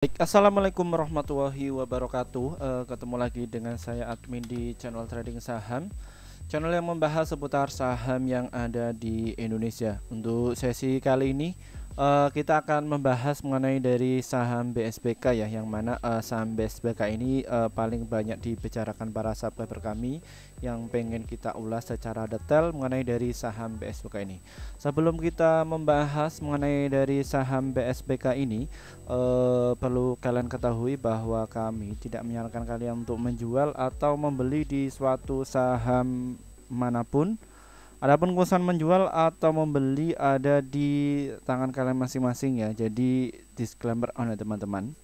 Baik, assalamualaikum warahmatullahi wabarakatuh. Ketemu lagi dengan saya admin di channel trading saham, channel yang membahas seputar saham yang ada di Indonesia. Untuk sesi kali ini kita akan membahas mengenai dari saham BSBK ya, yang mana saham BSBK ini paling banyak dibicarakan para subscriber kami yang pengen kita ulas secara detail mengenai dari saham BSBK ini. Sebelum kita membahas mengenai dari saham BSBK ini, perlu kalian ketahui bahwa kami tidak menyarankan kalian untuk menjual atau membeli di suatu saham manapun. Adapun keputusan menjual atau membeli ada di tangan kalian masing-masing ya. Jadi disclaimer on ya teman-teman.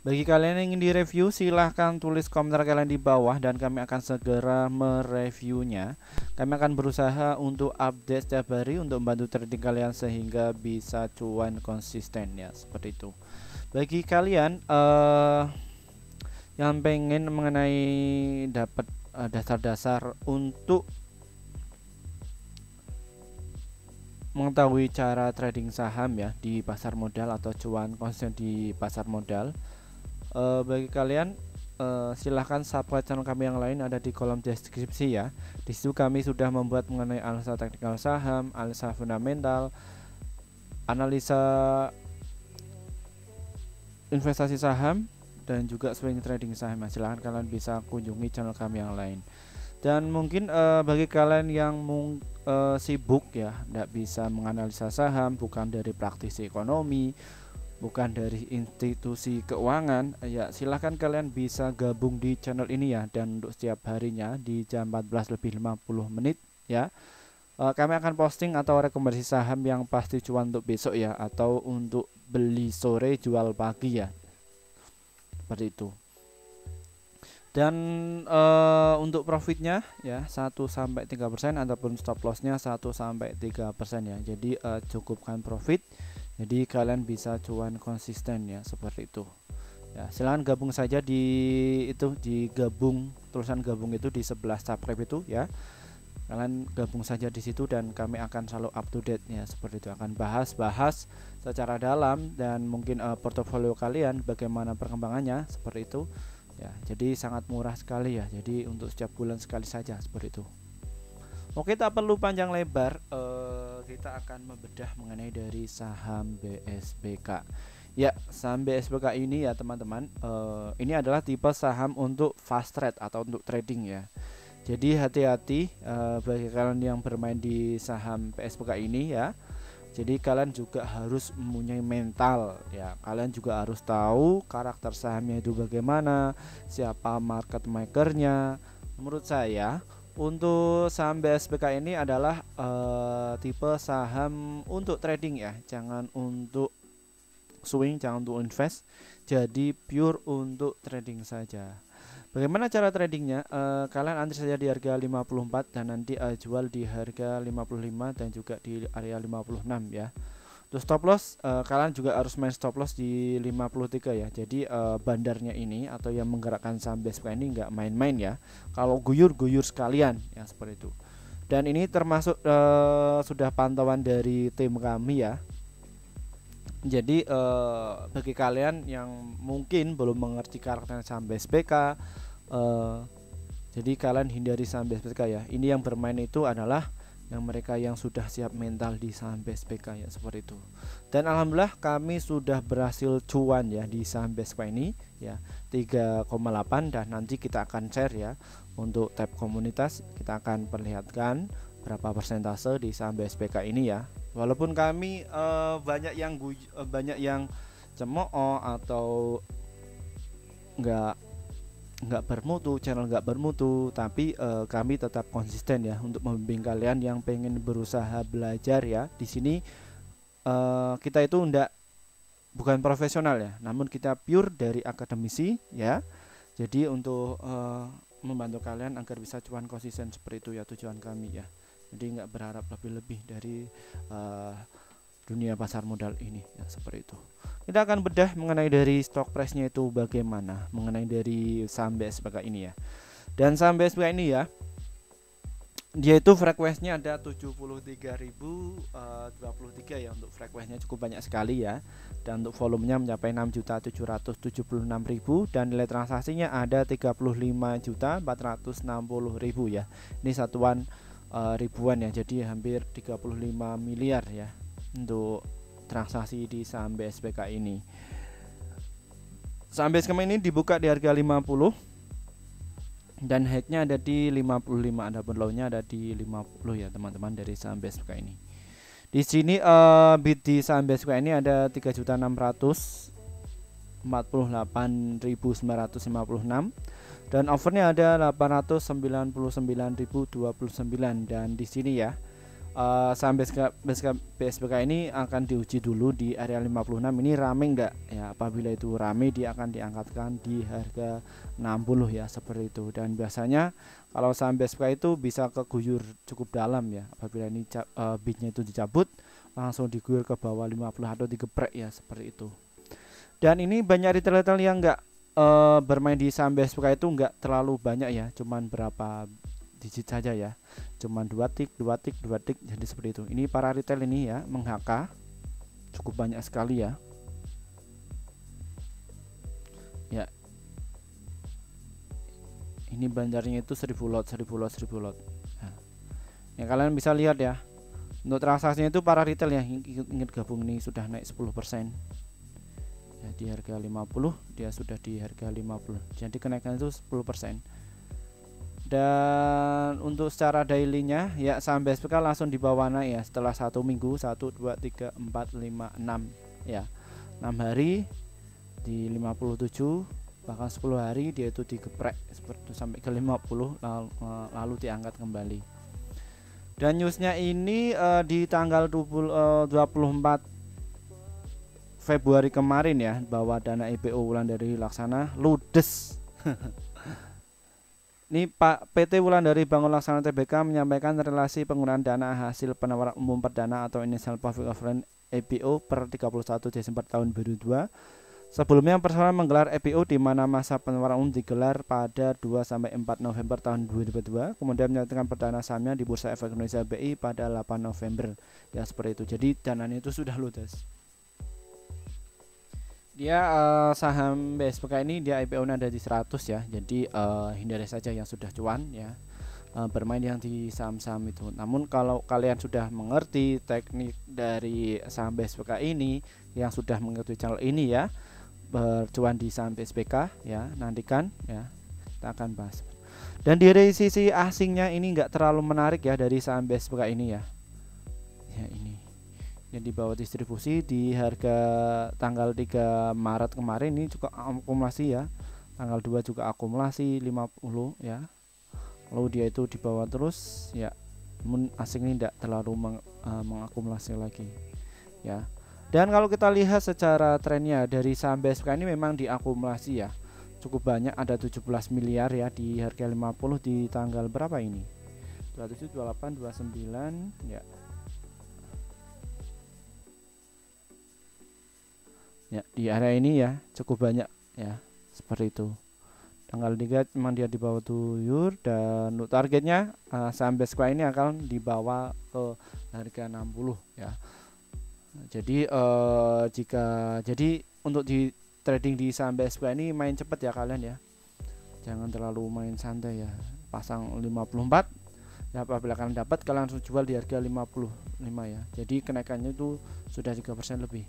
Bagi kalian yang ingin direview, silahkan tulis komentar kalian di bawah dan kami akan segera mereviewnya. Kami akan berusaha untuk update setiap hari untuk membantu trading kalian sehingga bisa cuan konsisten ya, seperti itu. Bagi kalian yang pengen mengenai dapat dasar-dasar untuk mengetahui cara trading saham ya di pasar modal atau cuan konsisten di pasar modal, bagi kalian silahkan subscribe channel kami yang lain, ada di kolom deskripsi ya. Di situ kami sudah membuat mengenai analisa teknikal saham, analisa fundamental, analisa investasi saham, dan juga swing trading saham. Silahkan kalian bisa kunjungi channel kami yang lain. Dan mungkin bagi kalian yang sibuk ya, tidak bisa menganalisa saham, bukan dari praktisi ekonomi, bukan dari institusi keuangan ya, silahkan kalian bisa gabung di channel ini ya. Dan untuk setiap harinya di jam 14:50 ya, kami akan posting atau rekomendasi saham yang pasti cuan untuk besok ya, atau untuk beli sore jual pagi ya, seperti itu. Dan untuk profitnya ya 1-3% ataupun stop lossnya 1-3% ya. Jadi cukupkan profit, jadi kalian bisa cuan konsisten ya, seperti itu ya. Silahkan gabung saja di itu, di gabung, tulisan gabung itu di sebelah subscribe itu ya. Kalian gabung saja di situ dan kami akan selalu up to date ya, seperti itu. Akan bahas secara dalam dan mungkin portofolio kalian bagaimana perkembangannya, seperti itu ya. Jadi sangat murah sekali ya, jadi untuk setiap bulan sekali saja, seperti itu. Oke, tak perlu panjang lebar, kita akan membedah mengenai dari saham BSBK ya. Saham BSBK ini ya teman-teman, ini adalah tipe saham untuk fast trade atau untuk trading ya. Jadi hati-hati bagi kalian yang bermain di saham BSBK ini ya. Jadi kalian juga harus mempunyai mental ya. Kalian juga harus tahu karakter sahamnya itu bagaimana, siapa market makernya. Menurut saya untuk saham BSBK ini adalah tipe saham untuk trading ya, jangan untuk swing, jangan untuk invest. Jadi pure untuk trading saja. Bagaimana cara tradingnya? Kalian antri saja di harga 54 dan nanti jual di harga 55 dan juga di area 56 ya. Untuk stop loss, kalian juga harus main stop loss di 53 ya. Jadi bandarnya ini atau yang menggerakkan saham BSBK ini nggak main-main ya. Kalau guyur sekalian ya, seperti itu. Dan ini termasuk sudah pantauan dari tim kami ya. Jadi bagi kalian yang mungkin belum mengerti karakter saham BSBK, jadi kalian hindari saham BSBK ya. Ini yang bermain itu adalah yang mereka yang sudah siap mental di saham BSBK ya, seperti itu. Dan alhamdulillah kami sudah berhasil cuan ya di saham BSBK ini ya, 3,8. Dan nanti kita akan share ya untuk tab komunitas, kita akan perlihatkan berapa persentase di saham BSBK ini ya. Walaupun kami banyak yang cemooh atau nggak bermutu, channel nggak bermutu, tapi kami tetap konsisten ya untuk membimbing kalian yang pengen berusaha belajar ya. Di sini kita itu bukan profesional ya, namun kita pure dari akademisi ya. Jadi untuk membantu kalian agar bisa cuan konsisten, seperti itu ya tujuan kami ya. Jadi nggak berharap lebih-lebih dari dunia pasar modal ini ya, seperti itu. Kita akan bedah mengenai dari stock price-nya itu bagaimana mengenai dari saham BSBK ini ya. Dan saham BSBK ini ya, Dia itu frekuensinya ada 73.023 ya, untuk frekuensinya cukup banyak sekali ya. Dan untuk volumenya mencapai 6.776.000 dan nilai transaksinya ada 35.460.000 ya. Ini satuan ribuan ya, jadi hampir 35 miliar ya untuk transaksi di saham BSPK ini. Saham BSPK ini dibuka di harga 50 dan high-nya ada di 55, adapun low-nya ada di 50 ya teman-teman dari saham BSPK ini. Di sini bid di saham BSPK ini ada 3.648.956 dan overnya ada 899.029 dan di sini ya saham BSPK ini akan diuji dulu di area 56 ini rame enggak ya. Apabila itu rame dia akan diangkatkan di harga 60 ya, seperti itu. Dan biasanya kalau saham BSPK itu bisa keguyur cukup dalam ya, apabila ini bidnya itu dicabut langsung diguyur ke bawah 50 atau digeprek ya, seperti itu. Dan ini banyak retail-retail yang enggak bermain di saham BSPK itu enggak terlalu banyak ya, cuman berapa digit saja ya, cuman 2 tik, jadi seperti itu. Ini para retail ini ya meng-HK cukup banyak sekali ya. Ya. Ini banjarnya itu 1000 lot. Nah, ya kalian bisa lihat ya. Untuk transaksinya itu para retail yang ingin gabung ini sudah naik 10%. Ya, di harga 50 dia sudah di harga 50. Jadi kenaikan itu 10%. Dan untuk secara dailynya ya saham BSPK langsung di bawah naik ya setelah 1 minggu 1 2 3 4 5 6 ya, 6 hari di 57, bahkan 10 hari dia itu digeprek seperti itu sampai ke 50 lalu diangkat kembali. Dan newsnya ini di tanggal 24 Februari kemarin ya, bahwa dana IPO Wulandari Laksana ludes. Ini Pak PT Wulandari Bangun Laksana Tbk menyampaikan relasi penggunaan dana hasil penawaran umum perdana atau initial public offering IPO per 31 Desember tahun 2002. Sebelumnya persoalan menggelar IPO di mana masa penawaran umum digelar pada 2 sampai 4 November tahun 2002, kemudian menyatakan perdana sahamnya di Bursa Efek Indonesia BI pada 8 November. Ya seperti itu. Jadi dananya itu sudah ludes. Dia saham BSPK ini dia IPO-nya ada di 100 ya. Jadi hindari saja yang sudah cuan ya. Bermain yang di saham-saham itu. Namun kalau kalian sudah mengerti teknik dari saham BSPK ini, yang sudah mengerti channel ini ya, bercuan di saham BSPK ya, nantikan ya, kita akan bahas. Dan dari sisi asingnya ini enggak terlalu menarik ya dari saham BSPK ini ya. Ya ini yang di bawah distribusi di harga tanggal 3 Maret kemarin ini juga akumulasi ya. Tanggal 2 juga akumulasi 50 ya. Lalu dia itu di bawah terus ya. Namun asing ini tidak terlalu mengakumulasi lagi ya. Dan kalau kita lihat secara trennya dari saham BSPK ini memang diakumulasi ya. Cukup banyak, ada 17 miliar ya di harga 50 di tanggal berapa ini? 27, 28, 29 ya. Ya, di area ini ya cukup banyak ya, seperti itu. Tanggal 3 memang dia di bawah tuyur, dan untuk targetnya saham BSPK ini akan dibawa ke harga 60 ya. Jadi untuk di trading di saham BSPK ini main cepat ya kalian ya. Jangan terlalu main santai ya. Pasang 54 ya, apabila kalian dapat kalian langsung jual di harga 55 ya. Jadi kenaikannya itu sudah 3% lebih.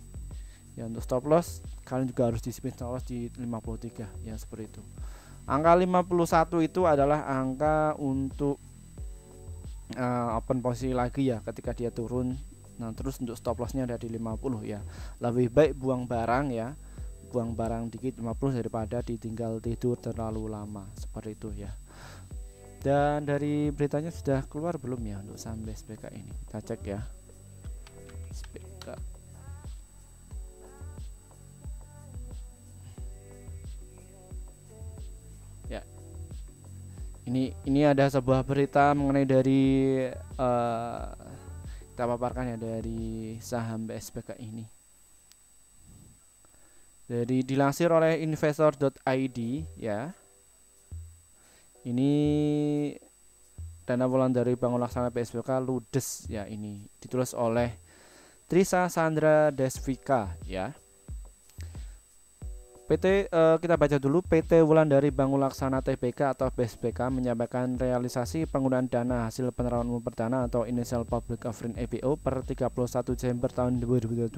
Ya, untuk stop loss kalian juga harus disiplin stop loss di 53 ya, seperti itu. Angka 51 itu adalah angka untuk open posisi lagi ya ketika dia turun. Nah, terus untuk stop lossnya ada di 50 ya. Lebih baik buang barang ya. Buang barang dikit 50 daripada ditinggal tidur terlalu lama, seperti itu ya. Dan dari beritanya sudah keluar belum ya untuk saham BSPK ini? Kita cek ya. BSPK. Ya, ini ada sebuah berita mengenai dari kita paparkan ya, dari saham BSPK ini. Dari dilansir oleh investor.id ya. Ini dana voluntary bangun laksana PSBK ludes ya, ini ditulis oleh Trisa Sandra Desvika ya. Kita baca dulu. PT Wulandari Bangun Laksana Tbk atau BSBK menyampaikan realisasi penggunaan dana hasil penerapan umum perdana atau Initial Public Offering IPO per 31 Desember tahun 2022.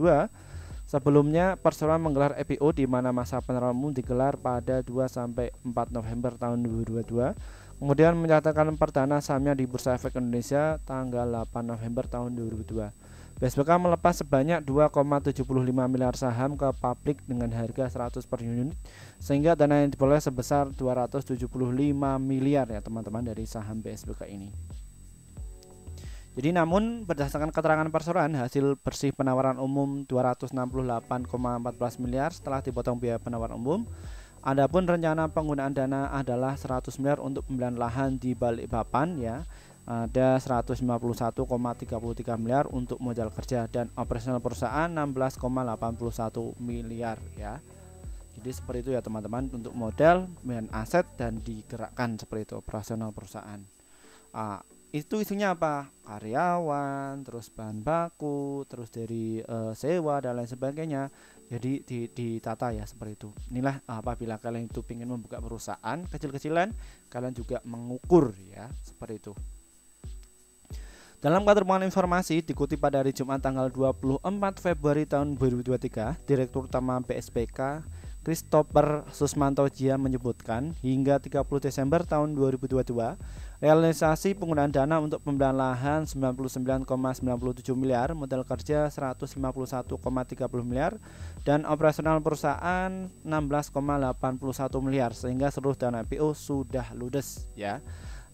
Sebelumnya perseroan menggelar IPO di mana masa penerapan umum digelar pada 2 sampai 4 November tahun 2022. Kemudian menyatakan perdana sahamnya di Bursa Efek Indonesia tanggal 8 November tahun 2022. BSBK melepas sebanyak 2,75 miliar saham ke publik dengan harga 100 per unit, sehingga dana yang diperoleh sebesar 275 miliar ya teman-teman dari saham BSBK ini. Jadi namun berdasarkan keterangan perseroan, hasil bersih penawaran umum 268,14 miliar setelah dipotong biaya penawaran umum. Adapun rencana penggunaan dana adalah 100 miliar untuk pembelian lahan di Balikpapan ya. Ada 151,33 miliar untuk modal kerja dan operasional perusahaan 16,81 miliar ya. Jadi seperti itu ya teman-teman, untuk modal dan aset dan digerakkan seperti itu operasional perusahaan. Itu isinya apa? Karyawan, terus bahan baku, terus dari sewa dan lain sebagainya. Jadi ditata ya seperti itu. Inilah apabila kalian itu ingin membuka perusahaan kecil-kecilan, kalian juga mengukur ya seperti itu. Dalam keterbukaan informasi dikutip pada hari Jumat tanggal 24 Februari tahun 2023, Direktur Utama BSBK Christopher Susmanto Jia menyebutkan hingga 30 Desember tahun 2022 realisasi penggunaan dana untuk pembelian lahan 99,97 miliar, modal kerja 151,30 miliar dan operasional perusahaan 16,81 miliar, sehingga seluruh dana IPO sudah ludes ya.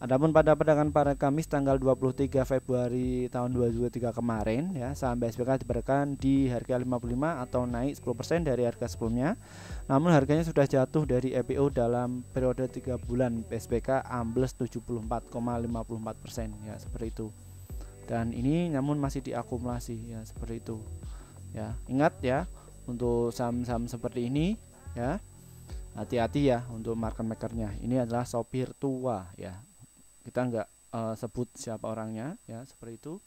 Adapun pada perdagangan pada Kamis tanggal 23 Februari tahun 2023 kemarin ya, saham BSBK diberikan di harga 55 atau naik 10% dari harga sebelumnya. Namun harganya sudah jatuh dari IPO dalam periode 3 bulan. BSBK ambles 74,54% ya seperti itu. Dan ini namun masih diakumulasi ya seperti itu. Ya, ingat ya untuk saham-saham seperti ini ya. Hati-hati ya untuk market makernya. Ini adalah sopir tua ya. Kita nggak sebut siapa orangnya ya seperti itu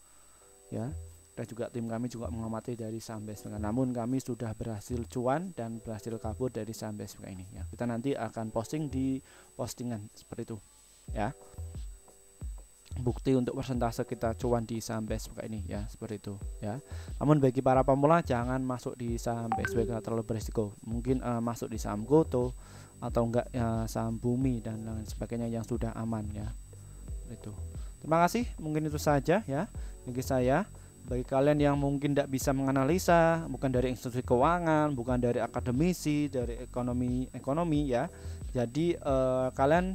ya. Dan juga tim kami juga mengamati dari saham BSBK, namun kami sudah berhasil cuan dan berhasil kabur dari saham BSBK ini ya. Kita nanti akan posting di postingan seperti itu ya, bukti untuk persentase kita cuan di saham BSBK ini ya seperti itu ya. Namun bagi para pemula jangan masuk di saham BSBK, terlalu berisiko. Mungkin masuk di saham Goto atau enggak ya, saham Bumi dan lain sebagainya yang sudah aman ya. Itu. Terima kasih, mungkin itu saja ya bagi saya. Bagi kalian yang mungkin tidak bisa menganalisa, bukan dari institusi keuangan, bukan dari akademisi, dari ekonomi ya. Jadi kalian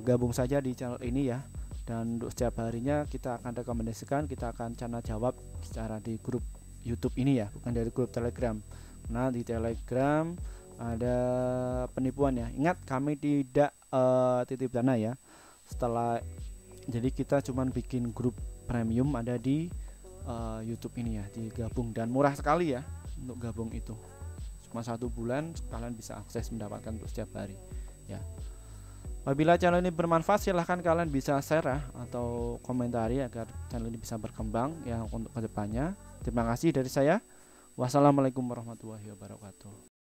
gabung saja di channel ini ya. Dan untuk setiap harinya kita akan rekomendasikan, kita akan channel jawab secara di grup YouTube ini ya, bukan dari grup Telegram. Nah di Telegram ada penipuan ya. Ingat kami tidak titip dana ya. Jadi kita cuman bikin grup premium ada di YouTube ini ya, digabung dan murah sekali ya untuk gabung itu. Cuma 1 bulan kalian bisa akses mendapatkan untuk setiap hari ya. Apabila channel ini bermanfaat silahkan kalian bisa share atau komentari agar channel ini bisa berkembang ya untuk kedepannya. Terima kasih dari saya. Wassalamualaikum warahmatullahi wabarakatuh.